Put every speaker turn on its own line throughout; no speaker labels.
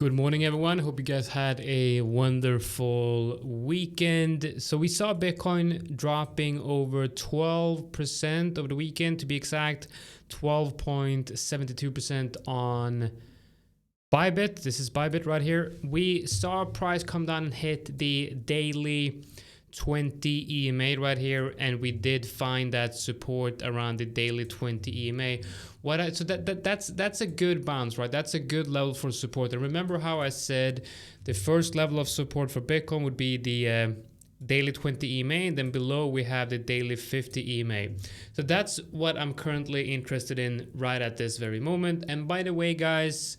Good morning, everyone. Hope you guys had a wonderful weekend. So we saw Bitcoin dropping over 12% over the weekend, to be exact, 12.72% on Bybit. This is Bybit right here. We saw price come down and hit the daily 20 EMA right here, and we did find that support around the daily 20 EMA. So that's a good bounce, right? That's a good level for support. And remember how I said the first level of support for Bitcoin would be the daily 20 EMA, and then below we have the daily 50 EMA. So that's what I'm currently interested in right at this very moment. And by the way, guys,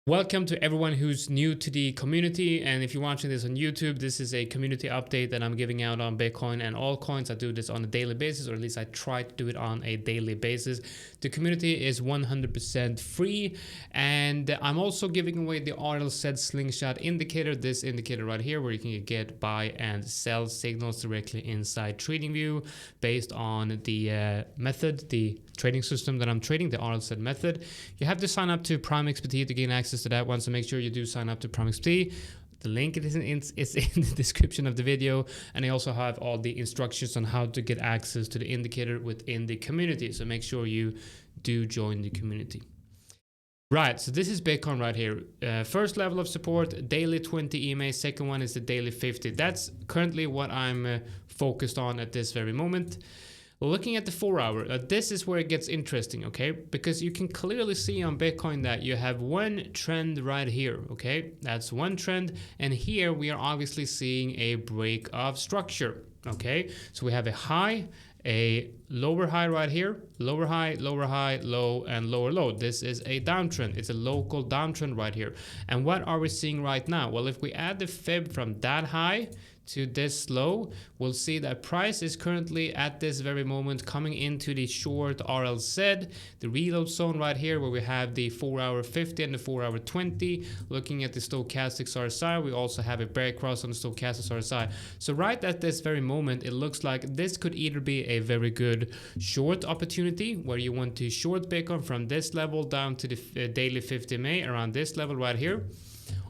welcome to everyone who's new to the community. And if you're watching this on YouTube, this is a community update that I'm giving out on Bitcoin and altcoins. I do this on a daily basis, or at least I try to do it on a daily basis. The community is 100% free, and I'm also giving away the RLZ slingshot indicator, this indicator right here, where you can get buy and sell signals directly inside TradingView based on the method, the trading system that I'm trading, the RLZ method. You have to sign up to Prime XPT to gain access to that one, so make sure you do sign up to Prime XPT. The link is in the description of the video, and I also have all the instructions on how to get access to the indicator within the community, so make sure you do join the community. Right, so this is Bitcoin right here. First level of support, daily 20 EMA. Second one is the daily 50. That's currently what I'm focused on at this very moment. Looking at the 4-hour, this is where it gets interesting, okay? Because you can clearly see on Bitcoin that you have one trend right here, okay? That's one trend, and here we are obviously seeing a break of structure, okay? So we have a high, a lower high right here, lower high, low, and lower low. This is a downtrend. It's a local downtrend right here. And what are we seeing right now? Well, if we add the fib from that high to this low, we'll see that price is currently at this very moment coming into the short RLZ, the reload zone right here, where we have the 4-hour 50 and the 4-hour 20. Looking at the stochastic RSI, we also have a bear cross on the stochastic RSI. So right at this very moment, it looks like this could either be a very good short opportunity, where you want to short Bitcoin from this level down to the daily 50 MA around this level right here.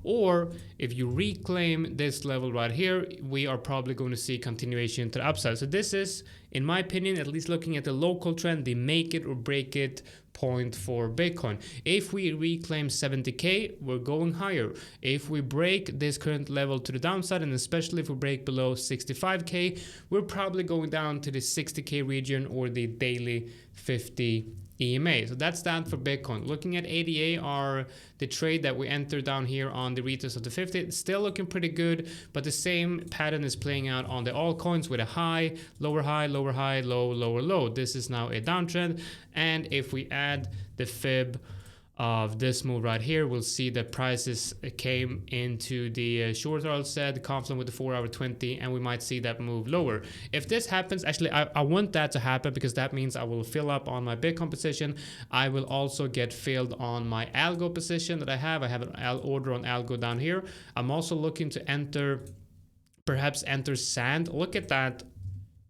Or if you reclaim this level right here, we are probably going to see continuation to the upside. So this is, in my opinion, at least looking at the local trend, the make it or break it point for Bitcoin. If we reclaim 70K, we're going higher. If we break this current level to the downside, and especially if we break below 65K, we're probably going down to the 60K region or the daily 50 EMA. So that's that for Bitcoin. Looking at ADA, are the trade that we entered down here on the retest of the 50, it's still looking pretty good, but the same pattern is playing out on the altcoins with a high, lower, low, lower, low. This is now a downtrend, and if we add the fib of this move right here, we'll see that prices came into the short RLZ, confluent with the 4-hour 20, and we might see that move lower. If this happens, actually I want that to happen, because that means I will fill up on my Bitcoin position. I will also get filled on my algo position that I have. I have an order on algo down here. I'm also looking to perhaps enter sand. Look at that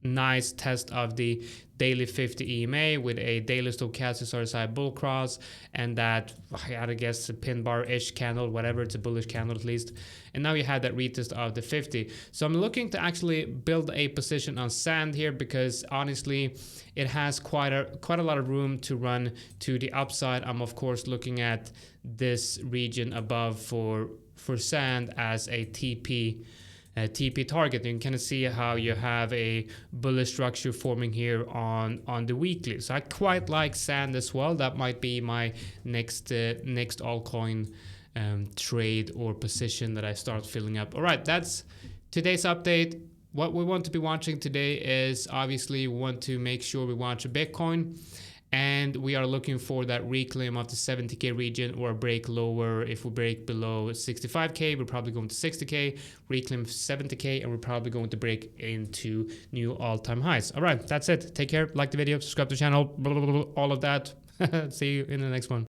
nice test of the daily 50 EMA with a daily stochastic RSI bull cross, and that, I guess, a pin bar-ish candle, whatever, it's a bullish candle at least. And now you have that retest of the 50. So I'm looking to actually build a position on sand here, because honestly it has quite a lot of room to run to the upside. I'm of course looking at this region above for sand as a TP target. You can kind of see how you have a bullish structure forming here on the weekly. So I quite like sand as well. That might be my next altcoin trade or position that I start filling up. All right, that's today's update. What we want to be watching today is, obviously, we want to make sure we watch a Bitcoin, and we are looking for that reclaim of the 70K region or a break lower. If we break below 65K, we're probably going to 60K, reclaim 70K, and we're probably going to break into new all-time highs. All right, that's it. Take care. Like the video, subscribe to the channel, blah, blah, blah, all of that. See you in the next one.